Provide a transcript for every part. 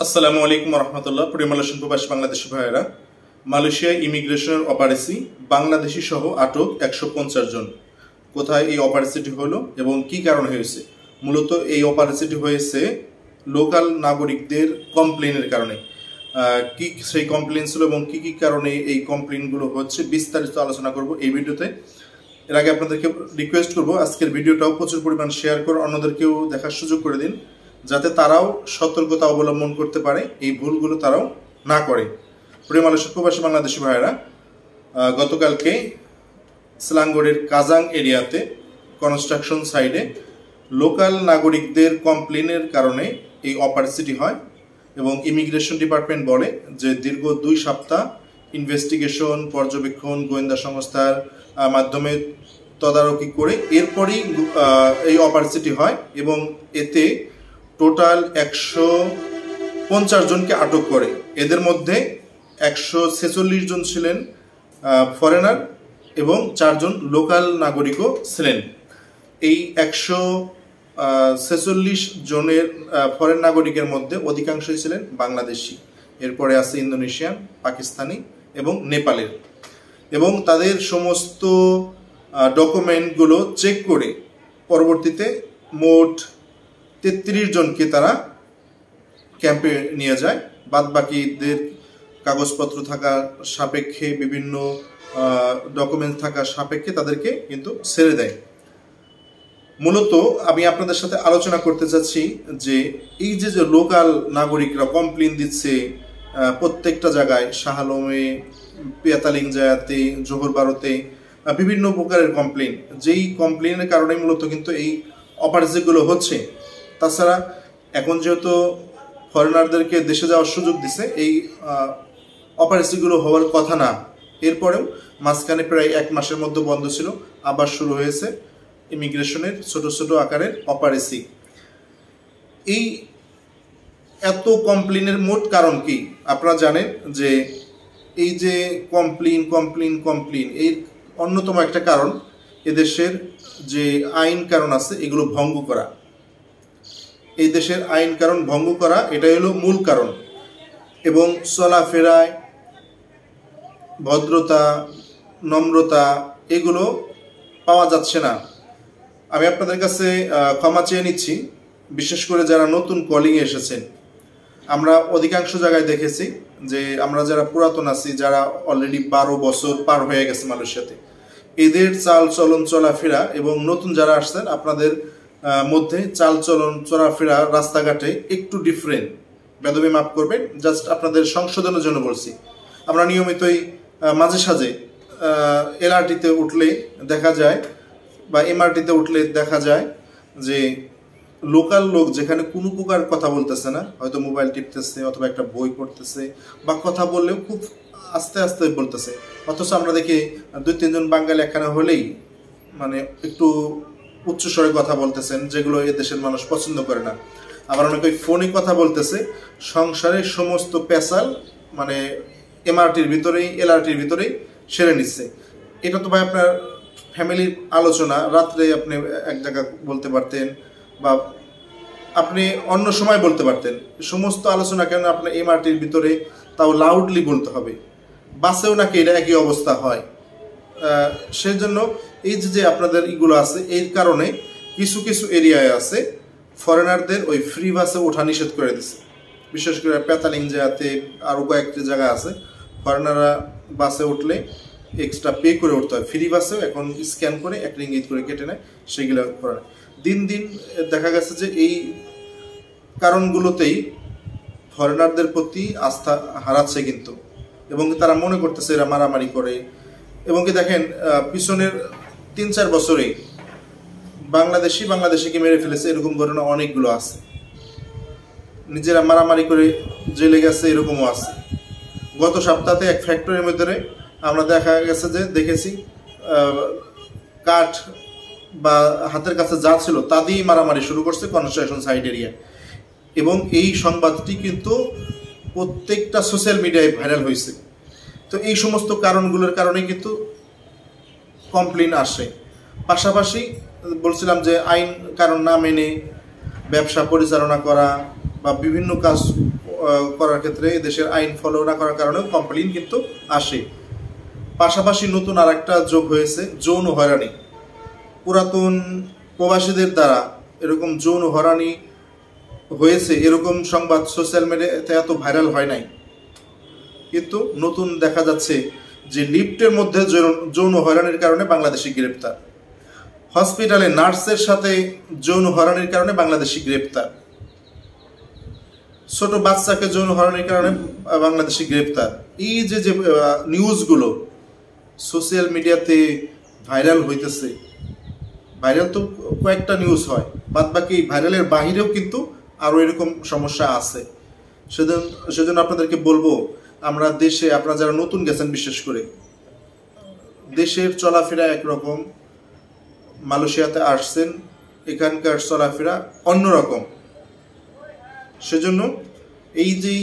আসসালামু আলাইকুম রহমতুল্লাহ। প্রিয় মালয়েশিয়ান প্রবাসী বাংলাদেশি ভাইয়েরা, মালয়েশিয়ায় ইমিগ্রেশনের অপারেসি বাংলাদেশি সহ আটক 150 জন। কোথায় এই অপারেসিটি হলো এবং কি কারণে হয়েছে? মূলত এই অপারেসিটি হয়েছে লোকাল নাগরিকদের কমপ্লেনের কারণে। কি সেই কমপ্লেন ছিল এবং কি কি কারণে এই কমপ্লেনগুলো হচ্ছে বিস্তারিত আলোচনা করব এই ভিডিওতে। এর আগে আপনাদেরকে রিকোয়েস্ট করব আজকের ভিডিওটাও প্রচুর পরিমাণ শেয়ার করে অন্যদেরকেও দেখার সুযোগ করে দিন, যাতে তারাও সতর্কতা অবলম্বন করতে পারে, এই ভুলগুলো তারাও না করে। প্রিয় মালয়েশিয়ান প্রবাসী বাংলাদেশি ভাইয়েরা, গতকালকে সেলাঙ্গোরের কাজাং এরিয়াতে কনস্ট্রাকশন সাইডে লোকাল নাগরিকদের কমপ্লেনের কারণে এই অপারেসিটি হয় এবং ইমিগ্রেশন ডিপার্টমেন্ট বলে যে দীর্ঘ 2 সপ্তাহ ইনভেস্টিগেশন, পর্যবেক্ষণ, গোয়েন্দা সংস্থার মাধ্যমে তদারকি করে এরপরই এই অপারেসিটি হয় এবং এতে টোটাল 150 জনকে আটক করে। এদের মধ্যে 146 জন ছিলেন ফরেনার এবং 4 জন লোকাল নাগরিকও ছিলেন। এই 146 জনের ফরেন নাগরিকের মধ্যে অধিকাংশই ছিলেন বাংলাদেশি, এরপরে আছে ইন্দোনেশিয়ান, পাকিস্তানি এবং নেপালের। এবং তাদের সমস্ত ডকুমেন্টগুলো চেক করে পরবর্তীতে মোট 33 জনকে তারা ক্যাম্পে নিয়ে যায়। বাদ বাকিদের কাগজপত্র থাকা সাপেক্ষে, বিভিন্ন ডকুমেন্ট থাকা সাপেক্ষে তাদেরকে কিন্তু ছেড়ে দেয়। মূলত আমি আপনাদের সাথে আলোচনা করতে চাচ্ছি যে এই যে লোকাল নাগরিকরা কমপ্লেন দিচ্ছে প্রত্যেকটা জায়গায়, শাহ আলমে, পেতালিং জায়াতে, জোহর বারোতে বিভিন্ন প্রকারের কমপ্লেন, যেই কমপ্লেনের কারণে মূলত কিন্তু এই অপারেশনগুলো হচ্ছে। তাছাড়া এখন যেহেতু ফরেনারদেরকে দেশে যাওয়ার সুযোগ দিছে, এই অপারেশনগুলো হওয়ার কথা না। এরপরেও মাঝখানে প্রায় 1 মাসের মধ্যে বন্ধ ছিল, আবার শুরু হয়েছে ইমিগ্রেশনের ছোট ছোট আকারের অপারেশন। এই এত কমপ্লেনের মোট কারণ কি আপনারা জানেন? যে এই যে কমপ্লেন এর অন্যতম একটা কারণ এদেশের যে আইন কারণ আছে এগুলো ভঙ্গ করা। এই দেশের আইন কারণ ভঙ্গ করা, এটাই হলো মূল কারণ। এবং চলাফেরায় ভদ্রতা, নম্রতা এগুলো পাওয়া যাচ্ছে না। আমি আপনাদের কাছে ক্ষমা চেয়ে নিচ্ছি, বিশেষ করে যারা নতুন কলিংয়ে এসেছেন। আমরা অধিকাংশ জায়গায় দেখেছি যে আমরা যারা পুরাতন আছি, যারা অলরেডি 12 বছর পার হয়ে গেছে মালয়েশিয়াতে, এদের চাল চলন চলাফেরা এবং নতুন যারা আসছেন আপনাদের মধ্যে চাল চলন চলাফেরা রাস্তাঘাটে একটু ডিফারেন্ট। বেদবি মাফ করবেন, জাস্ট আপনাদের সংশোধনের জন্য বলছি। আমরা নিয়মিতই মাঝে সাঝে এলআরটিতে উঠলে দেখা যায় বা এমআরটিতে উঠলে দেখা যায় যে লোকাল লোক যেখানে কোনো প্রকার কথা বলতেছে না, হয়তো মোবাইল টিপতেছে অথবা একটা বই পড়তেছে বা কথা বললেও খুব আস্তে আস্তে বলতেছে, অথচ আমরা দেখি 2-3 জন বাঙালি একখানা হলেই মানে একটু উচ্চস্বরে কথা বলতেছেন, যেগুলো এ দেশের মানুষ পছন্দ করে না। আবার অনেকে ফোনে কথা বলতেছে, সংসারের সমস্ত পেশাল মানে এমআরটির ভিতরেই, এলআরটির ভিতরেই সেরে নিচ্ছে। এটা তো ভাই আপনার ফ্যামিলির আলোচনা, রাত্রে আপনি এক জায়গা বলতে পারতেন বা আপনি অন্য সময় বলতে পারতেন। সমস্ত আলোচনা কেন আপনার এমআরটির ভিতরে, তাও লাউডলি বলতে হবে? বাসেও নাকি এটা একই অবস্থা হয়। সেই জন্য এই যে আপনাদের এগুলো আছে, এর কারণে কিছু কিছু এরিয়ায় আছে ফরেনারদের ওই ফ্রি বাসে ওঠা নিষেধ করে দিচ্ছে। বিশেষ করে পেতালিং জায়গাতে আরও কয়েকটি জায়গা আছে, ফরেনাররা বাসে উঠলে এক্সট্রা পে করে উঠতে হয়। ফ্রি বাসেও এখন স্ক্যান করে 1 রিঙ্গিত করে কেটে নেয়, সেগুলো করে। দিন দিন দেখা গেছে যে এই কারণগুলোতেই ফরেনারদের প্রতি আস্থা হারাচ্ছে কিন্তু, এবং তারা মনে করতেছে এরা মারামারি করে। এবং কি দেখেন পিছনের 3-4 বছরেই বাংলাদেশিকে মেরে ফেলেছে, এরকম ঘটনা অনেকগুলো আছে। নিজেরা মারামারি করে জেলে গেছে, এরকমও আছে। গত সপ্তাহে এক ফ্যাক্টরির মধ্যে আমরা দেখা গেছে যে দেখেছি কাঠ বা হাতের কাছে যা ছিল তা দিয়েই মারামারি শুরু করছে কনস্ট্রাকশন সাইট এরিয়া। এবং এই সংবাদটি কিন্তু প্রত্যেকটা সোশ্যাল মিডিয়ায় ভাইরাল হয়েছে। তো এই সমস্ত কারণগুলোর কারণে কিন্তু কমপ্লেন আসে। পাশাপাশি বলছিলাম যে আইন কারণ না মেনে ব্যবসা পরিচালনা করা বা বিভিন্ন কাজ করার ক্ষেত্রে দেশের আইন ফলো না করার কারণেও কমপ্লেইন কিন্তু আসে। পাশাপাশি নতুন আরেকটা যোগ হয়েছে যৌন হয়রানি। পুরাতন প্রবাসীদের দ্বারা এরকম যৌন হয়রানি হয়েছে এরকম সংবাদ সোশ্যাল মিডিয়াতে এত ভাইরাল হয় নাই, কিন্তু নতুন দেখা যাচ্ছে যে লিফটের মধ্যে যৌন হয়রানির কারণে বাংলাদেশি গ্রেপ্তার, হসপিটালে নার্সের সাথে যৌন হয়রানির কারণে বাংলাদেশি গ্রেপ্তার, ছোট বাচ্চাকে যৌন হয়রানির কারণে বাংলাদেশি গ্রেপ্তার। এই যে নিউজগুলো সোশ্যাল মিডিয়াতে ভাইরাল হইতেছে, ভাইরাল তো কয়েকটা নিউজ হয়, বাদ বাকি ভাইরালের বাহিরেও কিন্তু আরও এরকম সমস্যা আছে। সেজন্য আপনাদেরকে বলবো, আমরা দেশে, আপনারা যারা নতুন গেছেন বিশেষ করে, দেশের চলাফেরা একরকম, মালয়েশিয়াতে আসছেন এখানকার চলাফেরা অন্যরকম। সেজন্য এই যে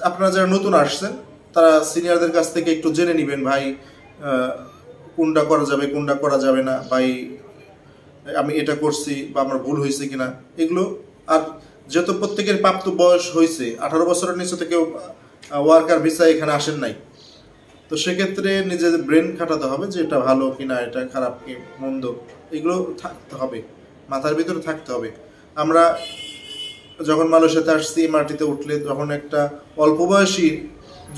আপনারা যারা নতুন আসছেন তারা সিনিয়রদের কাছ থেকে একটু জেনে নেবেন, ভাই কোনটা করা যাবে কোনটা করা যাবে না, ভাই আমি এটা করছি বা আমার ভুল হয়েছে কিনা এগুলো। আর যেহেতু প্রত্যেকের প্রাপ্ত বয়স হয়েছে, 18 বছরের নিচে থেকে ওয়ার্কার ভিসা এখানে আসেন নাই, তো সেক্ষেত্রে নিজেদের ব্রেন খাটাতে হবে যে এটা ভালো কিনা, এটা খারাপ কি মন্দ, এগুলো থাকতে হবে, মাথার ভিতরে থাকতে হবে। আমরা যখন মালয়েশিয়াতে আসছি, এমআরটিতে উঠলে যখন একটা অল্প বয়সী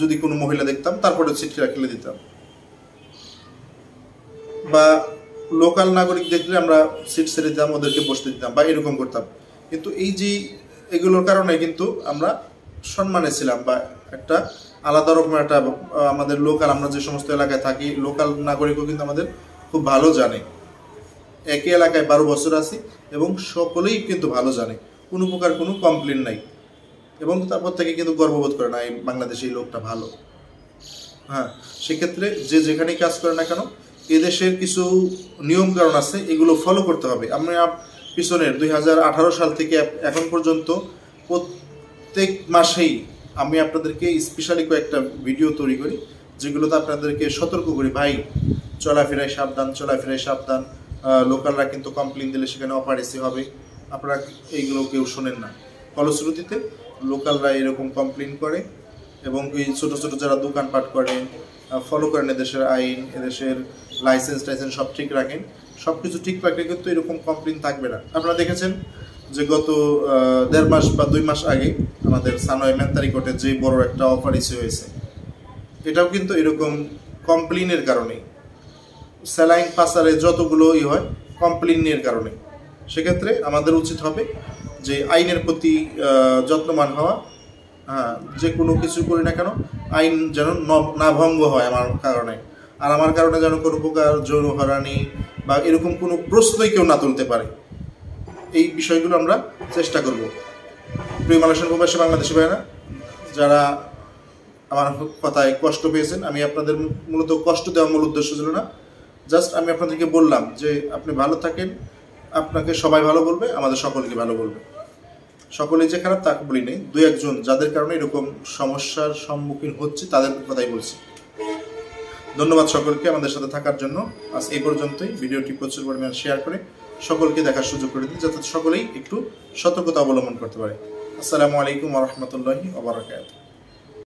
যদি কোনো মহিলা দেখতাম তারপরে সিটটা খেলে দিতাম, বা লোকাল নাগরিক দেখলে আমরা সিট ছেড়ে দিতাম, ওদেরকে বসতে দিতাম বা এরকম করতাম। কিন্তু এই যে এগুলোর কারণে কিন্তু আমরা সম্মানে ছিলাম, বা একটা আলাদা রকমের একটা আমাদের লোকাল, আমরা যে সমস্ত এলাকায় থাকি লোকাল নাগরিকও কিন্তু আমাদের খুব ভালো জানে। একই এলাকায় 12 বছর আছি এবং সকলেই কিন্তু ভালো জানে, কোনো প্রকার কোনো কমপ্লেন নাই, এবং তারপর থেকে কিন্তু গর্ববোধ করে না এই বাংলাদেশে এই লোকটা ভালো। হ্যাঁ, সেক্ষেত্রে যে যেখানেই কাজ করে না কেন এদেশের কিছু নিয়ম কারণ আছে, এগুলো ফলো করতে হবে। আমরা পিছনের 2018 সাল থেকে এখন পর্যন্ত প্রত্যেক মাসেই আমি আপনাদেরকে স্পেশালি কয়েকটা ভিডিও তৈরি করি, যেগুলোতে আপনাদেরকে সতর্ক করি, ভাই চলাফেরায় সাবধান, চলাফেরায় সাবধান, লোকালরা কিন্তু কমপ্লেন দিলে সেখানে অপারেসি হবে, আপনারা এইগুলো কেউ শোনেন না। ফলশ্রুতিতে লোকালরা এরকম কমপ্লেন করে, এবং এই ছোটো ছোটো যারা দোকানপাট করেন, ফলো করেন এদেশের আইন, এদেশের লাইসেন্স টাইসেন্স সব ঠিক রাখেন, সব কিছু ঠিক রাখলে কিন্তু এরকম কমপ্লেন থাকবে না। আপনারা দেখেছেন যে গত 1.5 মাস বা 2 মাস আগে আমাদের সানোয় মেন্তারিকোটে যে বড় একটা অপারেসি হয়েছে, এটাও কিন্তু এরকম কমপ্লেনের কারণে। স্যালাইন পাচারে যতগুলো হয় কমপ্লেনের কারণে। সেক্ষেত্রে আমাদের উচিত হবে যে আইনের প্রতি যত্নবান হওয়া। হ্যাঁ, যে কোনো কিছু করি না কেন আইন যেন না ভঙ্গ হয় আমার কারণে, আর আমার কারণে যেন কোনো প্রকার যৌন হয়রানি বা এরকম কোনো প্রশ্নই কেউ না তুলতে পারে, এই বিষয়গুলো আমরা চেষ্টা করব। প্রিয় মালয়েশিয়ান প্রবাসী বাংলাদেশি ভাইরা যারা আমার কথায় কষ্ট পেয়েছেন, আমি আপনাদের মূলত কষ্ট দেওয়ার মূল উদ্দেশ্য ছিল না, জাস্ট আমি আপনাদেরকে বললাম যে আপনি ভালো থাকেন, আপনাকে সবাই ভালো বলবে, আমাদের সকলকে ভালো বলবে। সকলেই যে খারাপ তা বলি নেই, 2-1 জন যাদের কারণে এরকম সমস্যার সম্মুখীন হচ্ছে তাদের কথাই বলছি। ধন্যবাদ সকলকে আমাদের সাথে থাকার জন্য। আজ এই পর্যন্তই। ভিডিওটি প্রচুর পরিমাণে শেয়ার করে সকলকে দেখার সুযোগ করে দিন, যাতে সকলেই একটু সতর্কতা অবলম্বন করতে পারে। আসসালামু আলাইকুম ওয়া রাহমাতুল্লাহি ওয়া বারাকাতুহু।